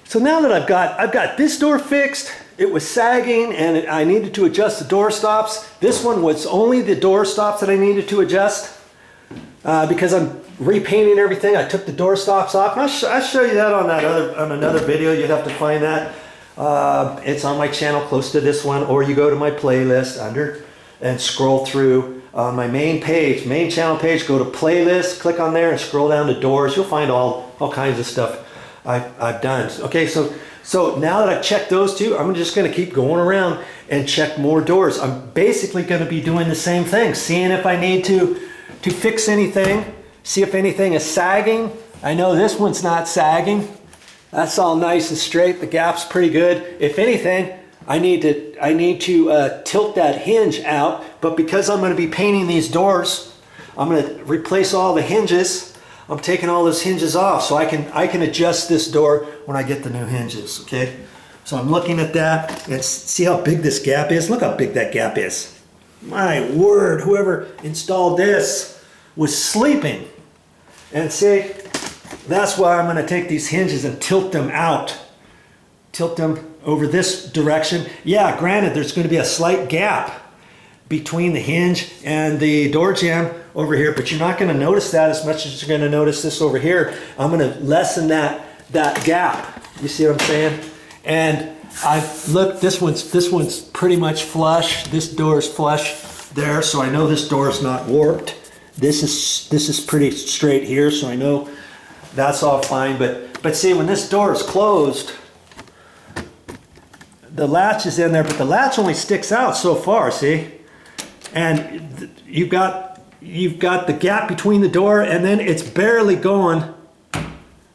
So now that I've got this door fixed, it was sagging and I needed to adjust the door stops. This one was only the door stops that I needed to adjust because I'm repainting everything. I took the door stops off. And I'll show you that on another video. You'd have to find that. It's on my channel close to this one, or you go to my playlist under and scroll through on my main channel page, go to playlist, click on there and scroll down to doors. You'll find all kinds of stuff I've done. Okay, so now that I've checked those two, I'm just going to keep going around and check more doors. I'm basically going to be doing the same thing, seeing if I need to fix anything, see if anything is sagging. I know this one's not sagging. That's all nice and straight. The gap's pretty good. If anything, I need to tilt that hinge out, but because I'm going to be painting these doors, I'm going to replace all the hinges. I'm taking all those hinges off so I can adjust this door when I get the new hinges, okay? So I'm looking at that and see how big this gap is. Look how big that gap is. My word, whoever installed this was sleeping. And see, that's why I'm going to take these hinges and tilt them out. Tilt them over this direction. Yeah, granted, there's going to be a slight gap between the hinge and the door jamb over here, but you're not going to notice that as much as you're going to notice this over here. I'm going to lessen that gap. You see what I'm saying? And look, this one's pretty much flush. This door is flush there, so I know this door is not warped. This is pretty straight here, so I know that's all fine. But see, when this door is closed, the latch is in there, but the latch only sticks out so far, see? And you've got the gap between the door, and then it's barely going.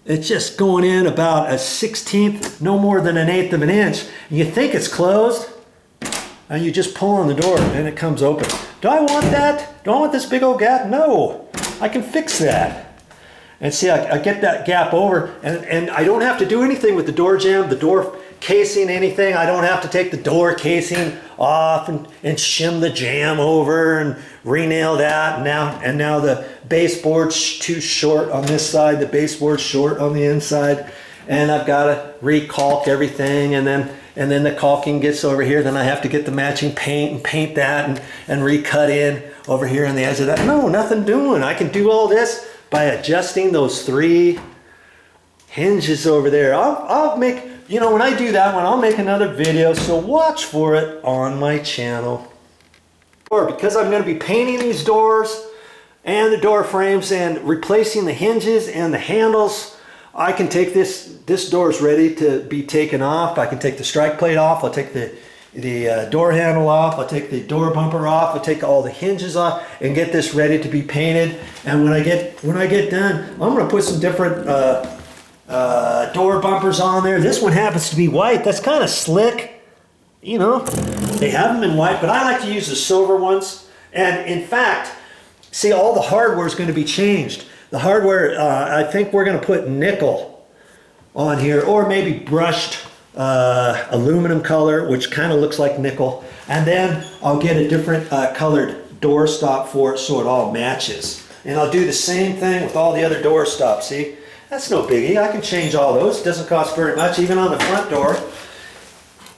It's just going in about a 1/16, no more than 1/8 of an inch. And you think it's closed, and you just pull on the door, and it comes open. Do I want that? Do I want this big old gap? No, I can fix that. And see, I get that gap over, and I don't have to do anything with the door jamb, the door casing, anything. I don't have to take the door casing off and shim the jamb over and re-nail that. And now the baseboard's too short on this side, the baseboard's short on the inside, and I've got to re-caulk everything, and then the caulking gets over here. Then I have to get the matching paint and paint that and recut in over here on the edge of that. No, nothing doing. I can do all this by adjusting those 3 hinges over there. I'll make, you know, when I do that one, I'll make another video, so watch for it on my channel. Or because I'm going to be painting these doors and the door frames and replacing the hinges and the handles, I can take this door is ready to be taken off. I can take the strike plate off. I'll take the door handle off. I'll take the door bumper off. I'll take all the hinges off and get this ready to be painted. And when I get done, I'm going to put some different door bumpers on there. This one happens to be white. That's kind of slick. You know, they have them in white, but I like to use the silver ones. And in fact, see, all the hardware is going to be changed. The hardware, I think we're going to put nickel on here, or maybe brushed aluminum color, which kind of looks like nickel. And then I'll get a different colored door stop for it so it all matches. And I'll do the same thing with all the other door stops, see? That's no biggie. I can change all those. It doesn't cost very much, even on the front door.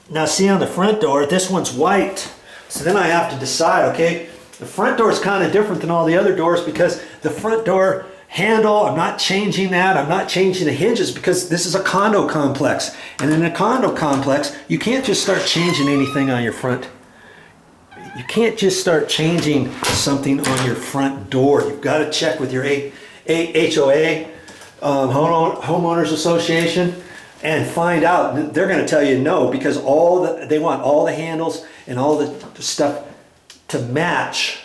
Now see, on the front door, this one's white. So then I have to decide, okay, the front door is kind of different than all the other doors because the front door handle, I'm not changing that. I'm not changing the hinges because this is a condo complex. And in a condo complex, you can't just start changing anything on your front. You can't just start changing something on your front door. You've got to check with your HOA, Homeowners Association, and find out. They're going to tell you no because they want all the handles and all the stuff to match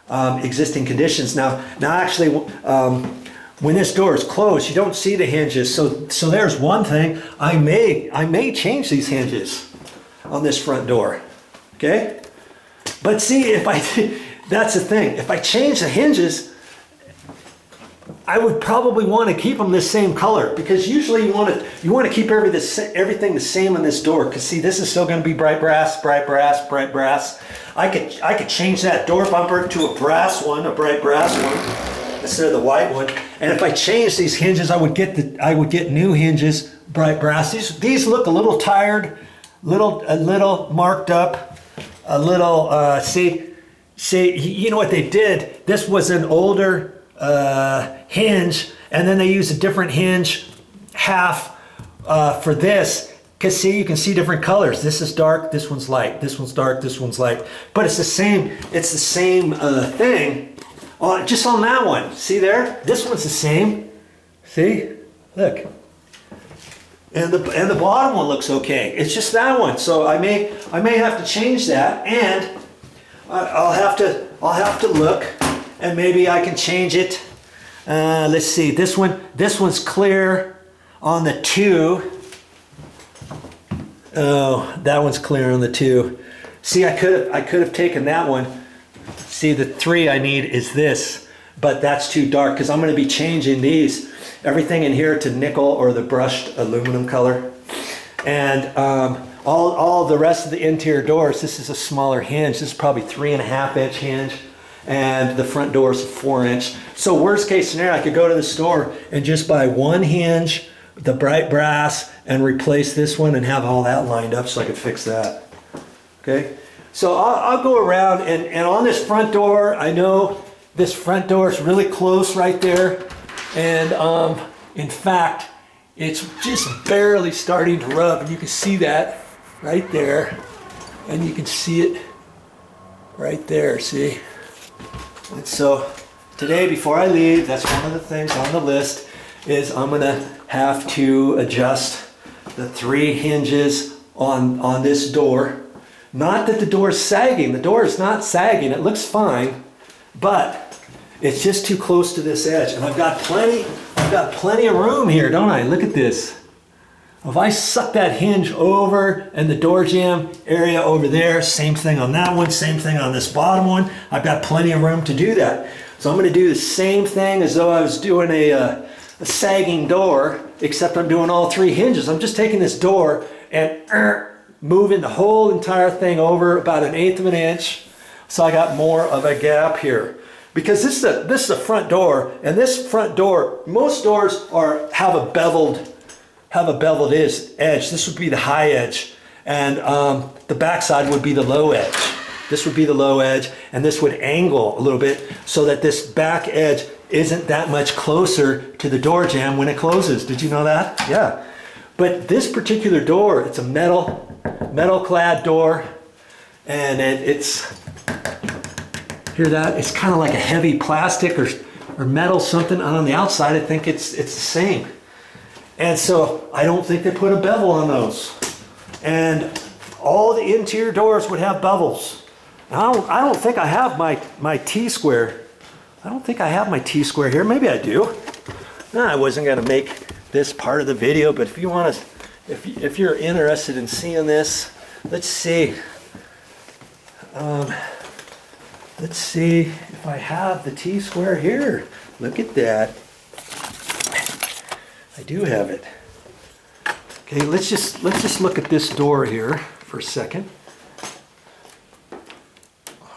existing conditions. Now actually, when this door is closed, you don't see the hinges. So there's one thing. I may change these hinges on this front door. Okay, but see, that's the thing. If I change the hinges, I would probably want to keep them the same color because usually you want to keep everything the same on this door. Because see, this is still going to be bright brass, bright brass, bright brass. I could change that door bumper to a brass one, a bright brass one. instead of the white one. And if I change these hinges, I would get new hinges, bright brass. These look a little tired, a little marked up, a little, see, you know what they did? This was an older hinge, and then they used a different hinge half for this. Because see, you can see different colors. This is dark, this one's light, this one's dark, this one's light. But it's the same thing just on that one. See there? This one's the same. See? Look. And the bottom one looks okay. It's just that one. So I may have to change that, and I'll have to look, and maybe I can change it. Let's see. This one's clear on the 2. Oh, that one's clear on the 2. See, I could have taken that one. See, the 3 I need is this, but that's too dark because I'm going to be changing everything in here to nickel or the brushed aluminum color. And all the rest of the interior doors, this is a smaller hinge. This is probably 3.5-inch hinge, and the front door is 4-inch. So worst case scenario, I could go to the store and just buy one hinge, the bright brass, and replace this one and have all that lined up so I could fix that. Okay, so I'll go around, and on this front door, I know this front door is really close right there, and in fact it's just barely starting to rub, and you can see that right there, and you can see it right there, see? And so today, before I leave, that's one of the things on the list, is I'm gonna have to adjust the 3 hinges on this door. Not that the door is sagging. The door is not sagging. It looks fine, but it's just too close to this edge. And I've got plenty of room here, don't I? Look at this. If I suck that hinge over and the door jamb area over there, same thing on that one, same thing on this bottom one, I've got plenty of room to do that. So I'm gonna do the same thing as though I was doing a sagging door, except I'm doing all 3 hinges. I'm just taking this door and moving the whole entire thing over about 1/8 of an inch, so I got more of a gap here. Because this is a front door, and this front door, most doors have a beveled edge. This would be the high edge, and the back side would be the low edge. This would be the low edge, and this would angle a little bit so that this back edge isn't that much closer to the door jamb when it closes. Did you know that? Yeah. But this particular door, it's a metal clad door, and it's, hear that? It's kind of like a heavy plastic or metal something. On the outside, I think it's the same. And so I don't think they put a bevel on those. And all the interior doors would have bevels. I don't think I have my T-square. I don't think I have my T-square here. Maybe I do. No, I wasn't going to make this part of the video, but if you want to, if you're interested in seeing this, let's see. Let's see if I have the T-square here. Look at that. I do have it. Okay, let's just look at this door here for a second.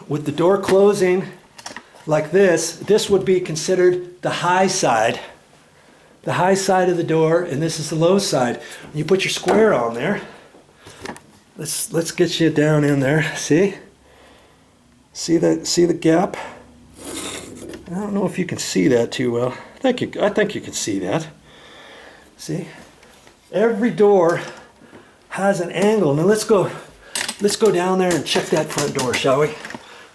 With the door closing like this would be considered the high side. The high side of the door, and this is the low side. When you put your square on there, let's get you down in there. See? See that? See the gap? I don't know if you can see that too well. I think you can see that. See? Every door has an angle. Now let's go down there and check that front door, shall we?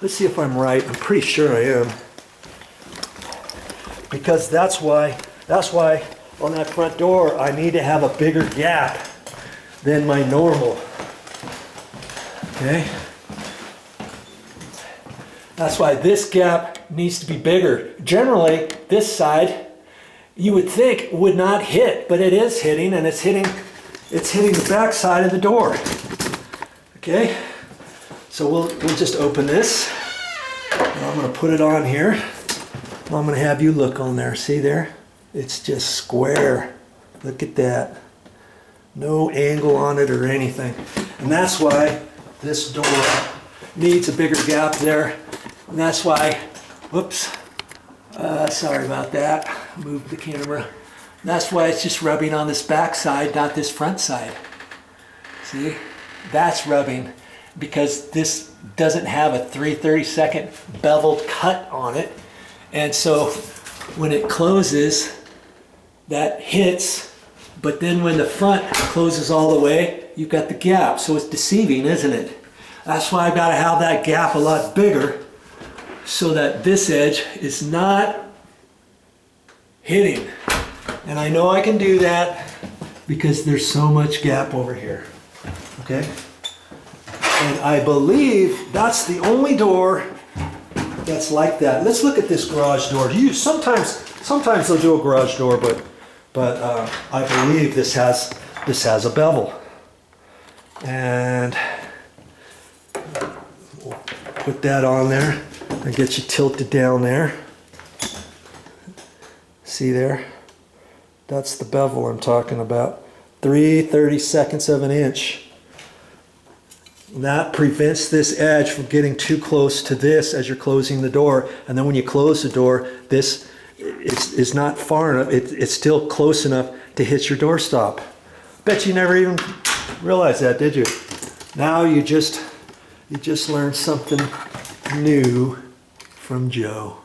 Let's see if I'm right. I'm pretty sure I am. Because that's why on that front door I need to have a bigger gap than my normal. Okay? That's why this gap needs to be bigger. Generally, this side you would think would not hit, but it is hitting, and it's hitting the back side of the door. Okay? So we'll just open this, and I'm going to put it on here. I'm going to have you look on there. See there? It's just square. Look at that. No angle on it or anything. And that's why this door needs a bigger gap there. And that's why, whoops, Sorry about that. Moved the camera. That's why it's just rubbing on this back side, not this front side. See? That's rubbing because this doesn't have a 3/32 beveled cut on it. And so when it closes, that hits, but then when the front closes all the way, you've got the gap. So it's deceiving, isn't it? That's why I've got to have that gap a lot bigger so that this edge is not hitting. And I know I can do that because there's so much gap over here. Okay? And I believe that's the only door that's like that. Let's look at this garage door. Sometimes they'll do a garage door, but I believe this has a bevel. And we'll put that on there and get you tilted down there. See there? That's the bevel I'm talking about. 3/32 of an inch. That prevents this edge from getting too close to this as you're closing the door. And then when you close the door, this is not far enough. It's still close enough to hit your doorstop. Bet you never even realized that, did you? Now you just learned something new from Joe.